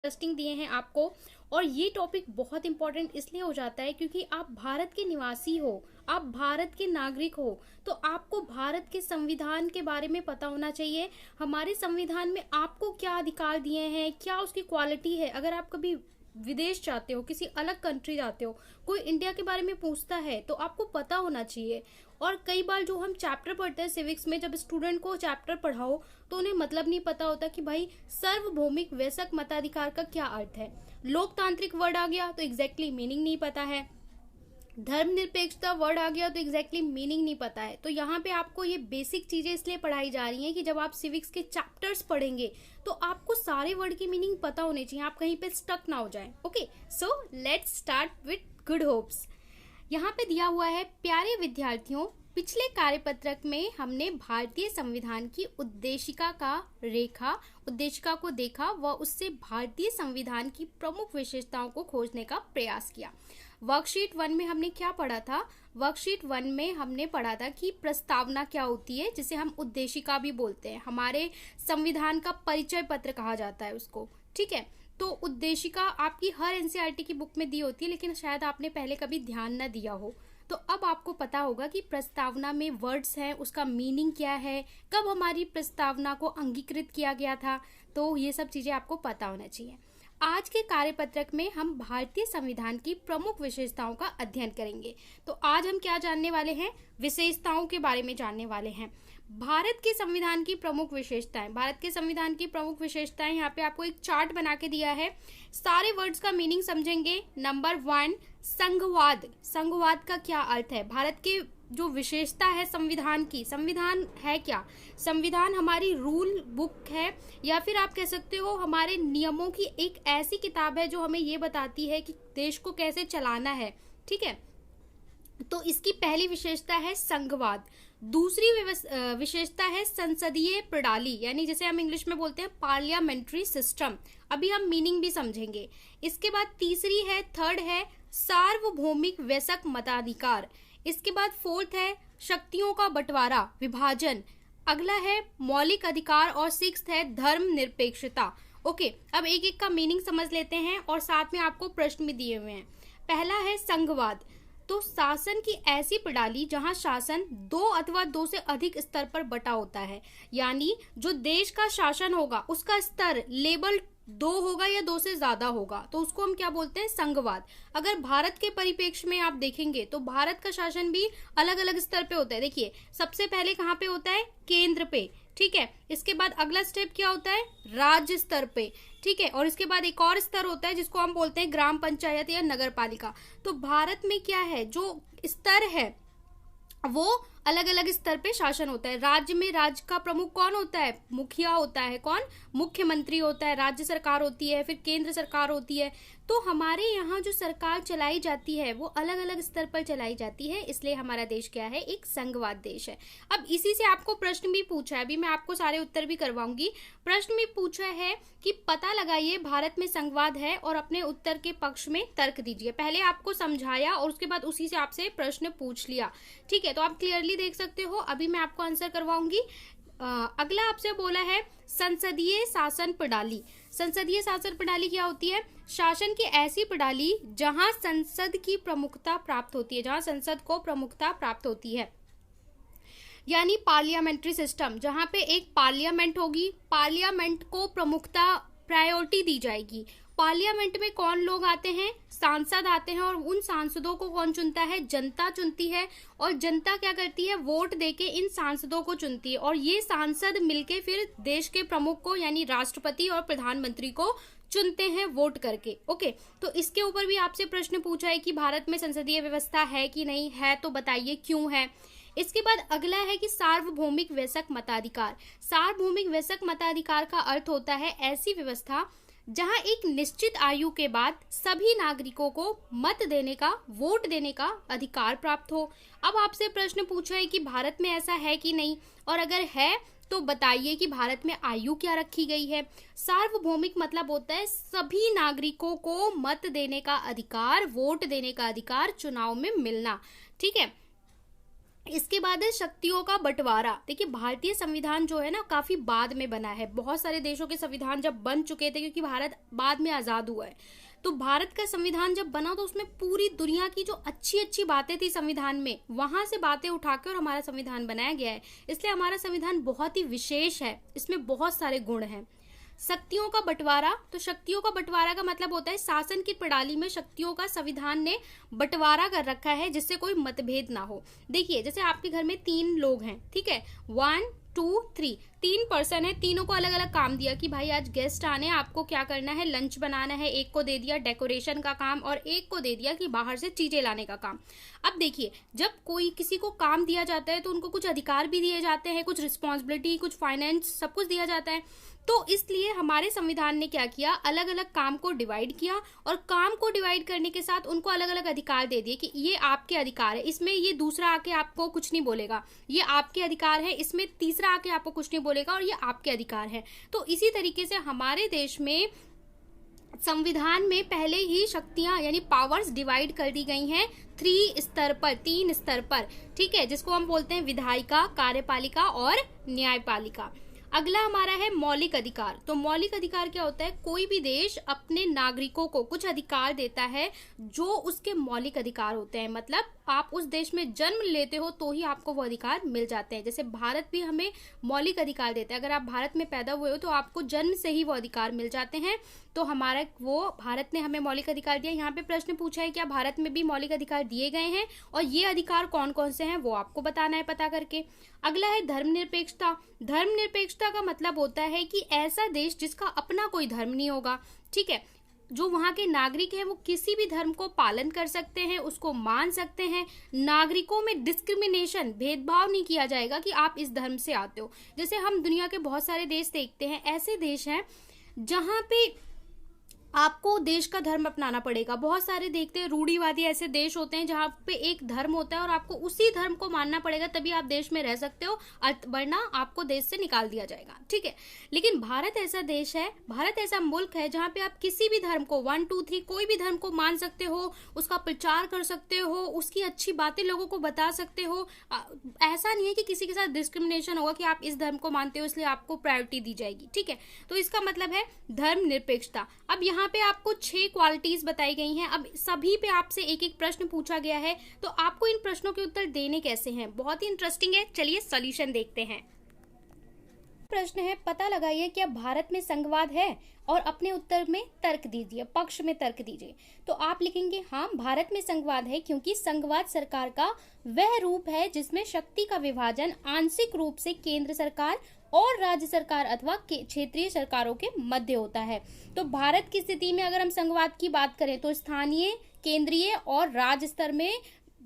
Interesting दिए हैं आपको। और ये टॉपिक बहुत इंपॉर्टेंट इसलिए हो जाता है क्योंकि आप भारत के निवासी हो, आप भारत के नागरिक हो, तो आपको भारत के संविधान के बारे में पता होना चाहिए। हमारे संविधान में आपको क्या अधिकार दिए हैं, क्या उसकी क्वालिटी है। अगर आप कभी विदेश जाते हो, किसी अलग कंट्री जाते हो, कोई इंडिया के बारे में पूछता है तो आपको पता होना चाहिए। और कई बार जो हम चैप्टर पढ़ते हैं सिविक्स में, जब स्टूडेंट को चैप्टर पढ़ाओ तो उन्हें मतलब नहीं पता होता कि भाई सार्वभौमिक वयस्क मताधिकार का क्या अर्थ है। लोकतांत्रिक वर्ड आ गया तो एग्जैक्टली मीनिंग नहीं पता है, धर्मनिरपेक्षता वर्ड आ गया तो एग्जैक्टली मीनिंग नहीं पता है। तो यहाँ पे आपको ये बेसिक चीजें इसलिए पढ़ाई जा रही हैं कि जब आप सिविक्स के चैप्टर्स पढ़ेंगे तो आपको सारे वर्ड की मीनिंग पता होने चाहिए, आप कहीं पे स्टक ना हो जाए। Okay, so let's start with good hopes. यहाँ पे दिया हुआ है, प्यारे विद्यार्थियों, पिछले कार्यपत्रक में हमने भारतीय संविधान की उद्देशिका को देखा व उससे भारतीय संविधान की प्रमुख विशेषताओं को खोजने का प्रयास किया। वर्कशीट 1 में हमने क्या पढ़ा था? वर्कशीट 1 में हमने पढ़ा था कि प्रस्तावना क्या होती है, जिसे हम उद्देशिका भी बोलते हैं। हमारे संविधान का परिचय पत्र कहा जाता है उसको, ठीक है। तो उद्देशिका आपकी हर एनसीईआरटी की बुक में दी होती है, लेकिन शायद आपने पहले कभी ध्यान न दिया हो। तो अब आपको पता होगा कि प्रस्तावना में वर्ड्स हैं, उसका मीनिंग क्या है, कब हमारी प्रस्तावना को अंगीकृत किया गया था। तो ये सब चीजें आपको पता होना चाहिए। आज के कार्यपत्रक में हम भारतीय संविधान की प्रमुख विशेषताओं का अध्ययन करेंगे। तो आज हम क्या जानने वाले हैं? विशेषताओं के बारे में जानने वाले हैं। भारत के संविधान की प्रमुख विशेषताएं। भारत के संविधान की प्रमुख विशेषताएं, यहाँ पे आपको एक चार्ट बना के दिया है, सारे वर्ड्स का मीनिंग समझेंगे। नंबर 1, संघवाद। संघवाद का क्या अर्थ है? भारत के जो विशेषता है संविधान की, संविधान है क्या? संविधान हमारी रूल बुक है, या फिर आप कह सकते हो हमारे नियमों की एक ऐसी किताब है जो हमें ये बताती है कि देश को कैसे चलाना है, ठीक है। तो इसकी पहली विशेषता है संघवाद। दूसरी विशेषता है संसदीय प्रणाली, यानी जिसे हम इंग्लिश में बोलते हैं पार्लियामेंट्री सिस्टम। अभी हम मीनिंग भी समझेंगे। इसके बाद तीसरी है, थर्ड है सार्वभौमिक वयस्क मताधिकार। इसके बाद फोर्थ है शक्तियों का बंटवारा, विभाजन। अगला है मौलिक अधिकार और सिक्स्थ है धर्मनिरपेक्षता। ओके, अब एक एक का मीनिंग समझ लेते हैं और साथ में आपको प्रश्न भी दिए हुए हैं। पहला है संघवाद। तो शासन की ऐसी प्रणाली जहां शासन 2 अथवा 2 से अधिक स्तर पर बटा होता है, यानी जो देश का शासन होगा उसका स्तर लेवल 2 होगा या 2 से ज्यादा होगा, तो उसको हम क्या बोलते हैं? संघवाद। अगर भारत के परिप्रेक्ष्य में आप देखेंगे तो भारत का शासन भी अलग अलग स्तर पे होता है। देखिए, सबसे पहले कहाँ पे होता है? केंद्र पे, ठीक है। इसके बाद अगला स्टेप क्या होता है? राज्य स्तर पे, ठीक है। और इसके बाद एक और स्तर होता है जिसको हम बोलते हैं ग्राम पंचायत या नगर पालिका। तो भारत में क्या है, जो स्तर है वो अलग अलग स्तर पे शासन होता है। राज्य में राज्य का प्रमुख कौन होता है? मुखिया होता है। कौन? मुख्यमंत्री होता है। राज्य सरकार होती है, फिर केंद्र सरकार होती है। तो हमारे यहाँ जो सरकार चलाई जाती है वो अलग अलग स्तर पर चलाई जाती है, इसलिए हमारा देश क्या है? एक संघवाद देश है। अब इसी से आपको प्रश्न भी पूछा है, अभी मैं आपको सारे उत्तर भी करवाऊंगी। प्रश्न भी पूछा है कि पता लगाइए भारत में संघवाद है और अपने उत्तर के पक्ष में तर्क दीजिए। पहले आपको समझाया और उसके बाद उसी से आपसे प्रश्न पूछ लिया, ठीक है। तो आप क्लियरली देख सकते हो। अभी मैं आपको आंसर करवाऊंगी। अगला आपसे बोला है संसदीय शासन प्रणाली। संसदीय शासन प्रणाली क्या होती है? शासन की ऐसी प्रणाली जहां संसद की प्रमुखता प्राप्त होती है, जहां संसद को प्रमुखता प्राप्त होती है, यानी पार्लियामेंट्री सिस्टम, जहां पे एक पार्लियामेंट होगी, पार्लियामेंट को प्रमुखता प्रायोरिटी दी जाएगी। पार्लियामेंट में कौन लोग आते हैं? सांसद आते हैं, और उन सांसदों को कौन चुनता है? जनता चुनती है। और जनता क्या करती है? वोट देके इन सांसदों को चुनती है, और ये सांसद मिलके फिर देश के प्रमुख को यानी राष्ट्रपति और प्रधानमंत्री को चुनते हैं वोट करके। ओके, तो इसके ऊपर भी आपसे प्रश्न पूछा है कि भारत में संसदीय व्यवस्था है कि नहीं है, तो बताइए क्यों है। इसके बाद अगला है कि सार्वभौमिक वयस्क मताधिकार। सार्वभौमिक वयस्क मताधिकार का अर्थ होता है ऐसी व्यवस्था जहां एक निश्चित आयु के बाद सभी नागरिकों को मत देने का, वोट देने का अधिकार प्राप्त हो। अब आपसे प्रश्न पूछा है कि भारत में ऐसा है कि नहीं, और अगर है तो बताइए कि भारत में आयु क्या रखी गई है। सार्वभौमिक मतलब होता है सभी नागरिकों को मत देने का अधिकार, वोट देने का अधिकार, चुनाव में मिलना, ठीक है। इसके बाद है शक्तियों का बंटवारा। देखिए भारतीय संविधान जो है ना काफी बाद में बना है, बहुत सारे देशों के संविधान जब बन चुके थे क्योंकि भारत बाद में आजाद हुआ है, तो भारत का संविधान जब बना तो उसमें पूरी दुनिया की जो अच्छी अच्छी बातें थी संविधान में, वहां से बातें उठाकर हमारा संविधान बनाया गया है। इसलिए हमारा संविधान बहुत ही विशेष है, इसमें बहुत सारे गुण हैं। शक्तियों का बंटवारा, तो शक्तियों का बंटवारा का मतलब होता है शासन की प्रणाली में शक्तियों का संविधान ने बंटवारा कर रखा है जिससे कोई मतभेद ना हो। देखिए जैसे आपके घर में 3 लोग हैं, ठीक है, 1 2 3, 3 पर्सन है, तीनों को अलग अलग काम दिया कि भाई आज गेस्ट आने, आपको क्या करना है, लंच बनाना है। एक को दे दिया डेकोरेशन का काम और एक को दे दिया कि बाहर से चीजें लाने का काम। अब देखिए जब कोई किसी को काम दिया जाता है तो उनको कुछ अधिकार भी दिए जाते हैं, कुछ रिस्पॉन्सिबिलिटी, कुछ फाइनेंस, सब कुछ दिया जाता है। तो इसलिए हमारे संविधान ने क्या किया, अलग अलग काम को डिवाइड किया और काम को डिवाइड करने के साथ उनको अलग अलग अधिकार दे दिए कि ये आपके अधिकार है, इसमें ये दूसरा आके आपको कुछ नहीं बोलेगा, ये आपके अधिकार है, इसमें तीसरा आके आपको कुछ नहीं बोलेगा और ये आपके अधिकार है। तो इसी तरीके से हमारे देश में संविधान में पहले ही शक्तियां यानी पावर्स डिवाइड कर दी गई हैं 3 स्तर पर, ठीक है, जिसको हम बोलते हैं विधायिका, कार्यपालिका और न्यायपालिका। अगला हमारा है मौलिक अधिकार। तो मौलिक अधिकार क्या होता है, कोई भी देश अपने नागरिकों को कुछ अधिकार देता है जो उसके मौलिक अधिकार होते हैं, मतलब आप उस देश में जन्म लेते हो तो ही आपको वो अधिकार मिल जाते हैं। जैसे भारत भी हमें मौलिक अधिकार देता है, अगर आप भारत में पैदा हुए हो तो आपको जन्म से ही वो अधिकार मिल जाते हैं। तो हमारा वो भारत ने हमें मौलिक अधिकार दिया। यहाँ पे प्रश्न पूछा है क्या भारत में भी मौलिक अधिकार दिए गए हैं और ये अधिकार कौन कौन से हैं वो आपको बताना है पता करके। अगला है धर्मनिरपेक्षता। धर्मनिरपेक्षता का मतलब होता है कि ऐसा देश जिसका अपना कोई धर्म नहीं होगा, ठीक है, जो वहां के नागरिक हैं वो किसी भी धर्म को पालन कर सकते हैं, उसको मान सकते हैं। नागरिकों में डिस्क्रिमिनेशन, भेदभाव नहीं किया जाएगा कि आप इस धर्म से आते हो। जैसे हम दुनिया के बहुत सारे देश देखते हैं, ऐसे देश हैं जहां पे आपको देश का धर्म अपनाना पड़ेगा। बहुत सारे देखते हैं रूढ़िवादी ऐसे देश होते हैं जहां पे एक धर्म होता है और आपको उसी धर्म को मानना पड़ेगा तभी आप देश में रह सकते हो, वरना आपको देश से निकाल दिया जाएगा, ठीक है। लेकिन भारत ऐसा देश है, भारत ऐसा मुल्क है जहां पे आप किसी भी धर्म को 1 2 3 कोई भी धर्म को मान सकते हो, उसका प्रचार कर सकते हो, उसकी अच्छी बातें लोगों को बता सकते हो। ऐसा नहीं है कि किसी के साथ डिस्क्रिमिनेशन होगा कि आप इस धर्म को मानते हो इसलिए आपको प्रायोरिटी दी जाएगी, ठीक है। तो इसका मतलब है धर्म निरपेक्षता। अब यहाँ पे आपको 6 क्वालिटीज बताई गई हैं। अब सभी पे आपसे एक एक प्रश्न पूछा गया है, तो आपको इन प्रश्नों के उत्तर देने कैसे हैं, बहुत ही इंटरेस्टिंग है। चलिए सॉल्यूशन देखते हैं। प्रश्न है, पता लगाइए क्या भारत में संघवाद है और अपने उत्तर में तर्क दीजिए, पक्ष में तर्क दीजिए। तो आप लिखेंगे हाँ भारत में संघवाद है क्योंकि संघवाद सरकार का वह रूप है जिसमें शक्ति का विभाजन आंशिक रूप से केंद्र सरकार और राज्य सरकार अथवा क्षेत्रीय सरकारों के मध्य होता है। तो भारत की स्थिति में अगर हम संघवाद की बात करें तो स्थानीय, केंद्रीय और राज्य स्तर में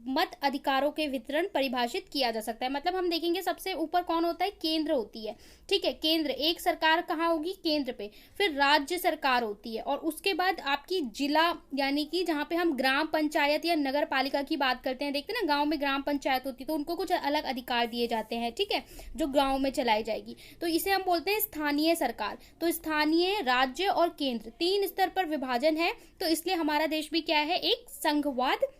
मत अधिकारों के वितरण परिभाषित किया जा सकता है। मतलब हम देखेंगे सबसे ऊपर कौन होता है, केंद्र होती है, ठीक है, केंद्र, एक सरकार कहाँ होगी, केंद्र पे, फिर राज्य सरकार होती है और उसके बाद आपकी जिला यानी कि जहाँ पे हम ग्राम पंचायत या नगर पालिका की बात करते हैं, देखते हैं ना गांव में ग्राम पंचायत होती है तो उनको कुछ अलग अधिकार दिए जाते हैं, ठीक है, जो गाँव में चलाई जाएगी। तो इसे हम बोलते हैं स्थानीय सरकार। तो स्थानीय, राज्य और केंद्र 3 स्तर पर विभाजन है, तो इसलिए हमारा देश भी क्या है, एक संघवाद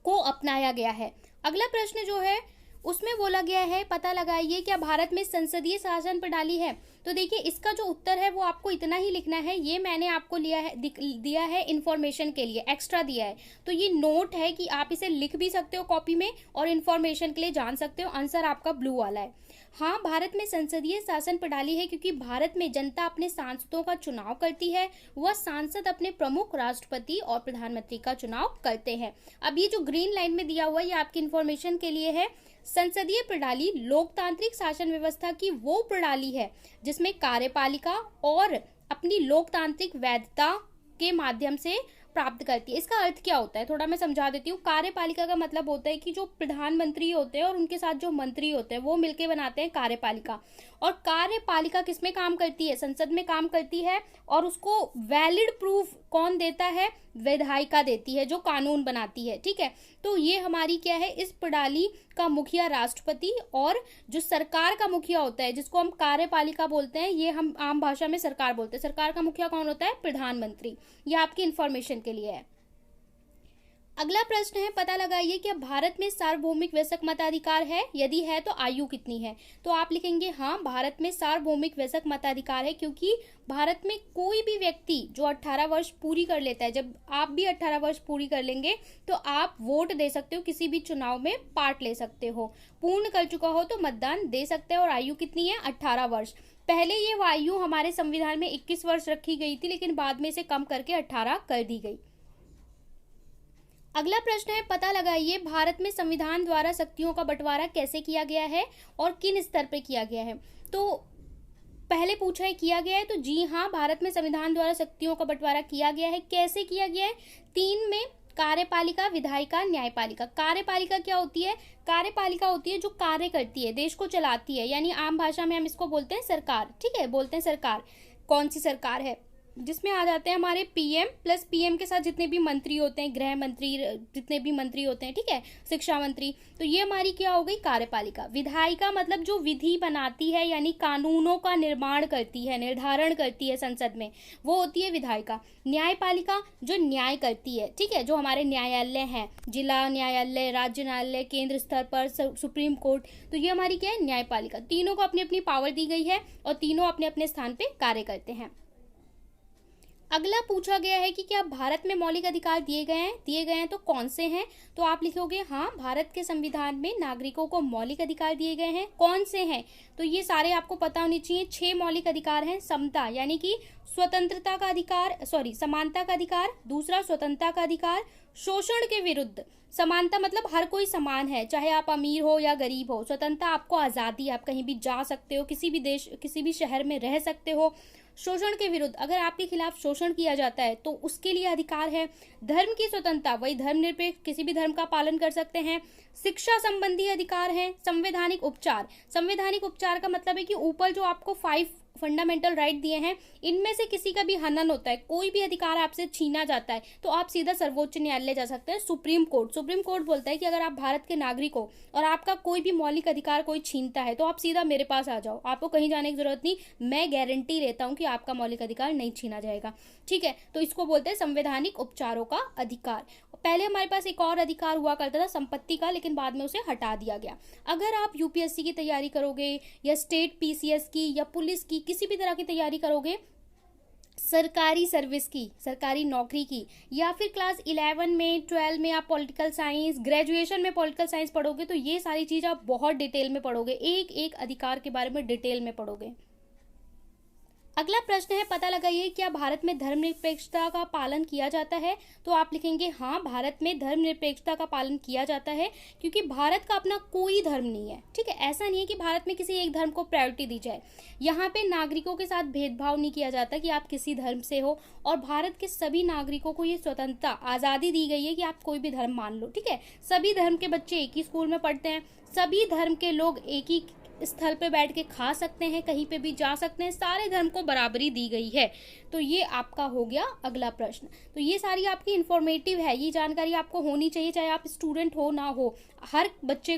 को अपनाया गया है। अगला प्रश्न जो है उसमें बोला गया है पता लगाइए क्या भारत में संसदीय शासन प्रणाली है। तो देखिए इसका जो उत्तर है वो आपको इतना ही लिखना है, ये मैंने आपको दिया है इंफॉर्मेशन के लिए, एक्स्ट्रा दिया है, तो ये नोट है कि आप इसे लिख भी सकते हो कॉपी में और इंफॉर्मेशन के लिए जान सकते हो। आंसर आपका ब्लू वाला है। हाँ भारत में संसदीय शासन प्रणाली है क्योंकि भारत में जनता अपने सांसदों का चुनाव करती है, वह सांसद अपने प्रमुख राष्ट्रपति और प्रधानमंत्री का चुनाव करते हैं। अब ये जो ग्रीन लाइन में दिया हुआ है ये आपकी इंफॉर्मेशन के लिए है। संसदीय प्रणाली लोकतांत्रिक शासन व्यवस्था की वो प्रणाली है जिसमें कार्यपालिका और अपनी लोकतांत्रिक वैधता के माध्यम से प्राप्त करती है। इसका अर्थ क्या होता है थोड़ा मैं समझा देती हूँ। कार्यपालिका का मतलब होता है कि जो प्रधानमंत्री होते हैं और उनके साथ जो मंत्री होते हैं वो मिलके बनाते हैं कार्यपालिका, और कार्यपालिका किसमें काम करती है, संसद में काम करती है, और उसको वैलिड प्रूफ कौन देता है, विधायिका देती है जो कानून बनाती है, ठीक है। तो ये हमारी क्या है, इस प्रणाली का मुखिया राष्ट्रपति और जो सरकार का मुखिया होता है जिसको हम कार्यपालिका बोलते हैं, ये हम आम भाषा में सरकार बोलते हैं, सरकार का मुखिया कौन होता है, प्रधानमंत्री। ये आपकी इंफॉर्मेशन के लिए है। अगला प्रश्न है, पता लगाइए कि भारत में सार्वभौमिक वयस्क मताधिकार है, यदि है तो आयु कितनी है। तो आप लिखेंगे हाँ, भारत में सार्वभौमिक वयस्क मताधिकार है, क्योंकि भारत में कोई भी व्यक्ति जो 18 वर्ष पूरी कर लेता है, जब आप भी 18 वर्ष पूरी कर लेंगे तो आप वोट दे सकते हो, किसी भी चुनाव में पार्ट ले सकते हो। पूर्ण कर चुका हो तो मतदान दे सकते हो। और आयु कितनी है? 18 वर्ष। पहले ये आयु हमारे संविधान में 21 वर्ष रखी गई थी, लेकिन बाद में इसे कम करके 18 कर दी गई। अगला प्रश्न है, पता लगाइए भारत में संविधान द्वारा शक्तियों का बंटवारा कैसे किया गया है और किन स्तर पर किया गया है। तो पहले पूछा है किया गया है, तो जी हाँ, भारत में संविधान द्वारा शक्तियों का बंटवारा किया गया है। कैसे किया गया है? 3 में कार्यपालिका, विधायिका, न्यायपालिका। कार्यपालिका क्या होती है? कार्यपालिका होती है जो कार्य करती है, देश को चलाती है, यानी आम भाषा में हम इसको बोलते हैं सरकार। ठीक है, बोलते हैं सरकार। कौन सी सरकार है? जिसमें आ जाते हैं हमारे पीएम प्लस पीएम के साथ जितने भी मंत्री होते हैं, गृह मंत्री, जितने भी मंत्री होते हैं, ठीक है, शिक्षा मंत्री। तो ये हमारी क्या हो गई? कार्यपालिका। विधायिका मतलब जो विधि बनाती है, यानी कानूनों का निर्माण करती है, निर्धारण करती है संसद में, वो होती है विधायिका। न्यायपालिका जो न्याय करती है, ठीक है, जो हमारे न्यायालय हैं, जिला न्यायालय, राज्य न्यायालय, केंद्र स्तर पर सुप्रीम कोर्ट, तो ये हमारी क्या है? न्यायपालिका। तीनों को अपनी अपनी पावर दी गई है और तीनों अपने अपने स्थान पे कार्य करते हैं। अगला पूछा गया है कि क्या भारत में मौलिक अधिकार दिए गए हैं? दिए गए हैं तो कौन से हैं? तो आप लिखोगे हाँ, भारत के संविधान में नागरिकों को मौलिक अधिकार दिए गए हैं। कौन से हैं? तो ये सारे आपको पता होने चाहिए। 6 मौलिक अधिकार हैं। समता यानी कि स्वतंत्रता का अधिकार, समानता का अधिकार। दूसरा स्वतंत्रता का अधिकार। शोषण के विरुद्ध, समानता मतलब हर कोई समान है, चाहे आप अमीर हो या गरीब हो। स्वतंत्रता आपको आज़ादी, आप कहीं भी जा सकते हो, किसी भी देश, किसी भी शहर में रह सकते हो। शोषण के विरुद्ध, अगर आपके खिलाफ शोषण किया जाता है तो उसके लिए अधिकार है। धर्म की स्वतंत्रता, वही धर्मनिरपेक्ष, किसी भी धर्म का पालन कर सकते हैं। शिक्षा संबंधी अधिकार है। संवैधानिक उपचार, संवैधानिक उपचार का मतलब है कि ऊपर जो आपको 5 फंडामेंटल राइट दिए हैं, इनमें से किसी का भी हनन होता है, कोई भी अधिकार आपसे छीना जाता है, तो आप सीधा सर्वोच्च न्यायालय जा सकते हैं, सुप्रीम कोर्ट। सुप्रीम कोर्ट बोलता है कि अगर आप भारत के नागरिक हो और आपका कोई भी मौलिक अधिकार कोई छीनता है तो आप सीधा मेरे पास आ जाओ, आपको कहीं जाने की जरूरत नहीं, मैं गारंटी देता हूं कि आपका मौलिक अधिकार नहीं छीना जाएगा। ठीक है, तो इसको बोलते हैं संवैधानिक उपचारों का अधिकार। पहले हमारे पास एक और अधिकार हुआ करता था संपत्ति का, लेकिन बाद में उसे हटा दिया गया। अगर आप यूपीएससी की तैयारी करोगे या स्टेट पीसीएस की या पुलिस की, किसी भी तरह की तैयारी करोगे, सरकारी सर्विस की, सरकारी नौकरी की, या फिर क्लास 11 में 12 में आप पॉलिटिकल साइंस, ग्रेजुएशन में पॉलिटिकल साइंस पढ़ोगे, तो ये सारी चीज आप बहुत डिटेल में पढ़ोगे, एक एक अधिकार के बारे में डिटेल में पढ़ोगे। अगला प्रश्न है, पता लगाइए क्या भारत में धर्मनिरपेक्षता का पालन किया जाता है। तो आप लिखेंगे हाँ, भारत में धर्मनिरपेक्षता का पालन किया जाता है, क्योंकि भारत का अपना कोई धर्म नहीं है। ठीक है, ऐसा नहीं है कि भारत में किसी एक धर्म को प्रायोरिटी दी जाए। यहाँ पे नागरिकों के साथ भेदभाव नहीं किया जाता कि आप किसी धर्म से हो, और भारत के सभी नागरिकों को ये स्वतंत्रता, आज़ादी दी गई है कि आप कोई भी धर्म मान लो। ठीक है, सभी धर्म के बच्चे एक ही स्कूल में पढ़ते हैं, सभी धर्म के लोग एक ही स्थल पे बैठ के खा सकते हैं, कहीं पे भी जा सकते हैं, सारे धर्म को बराबरी दी गई है। तो ये आपका हो गया अगला प्रश्न। तो ये सारी आपकी इंफॉर्मेटिव है, ये जानकारी आपको होनी चाहिए, चाहे आप स्टूडेंट हो ना हो, हर बच्चे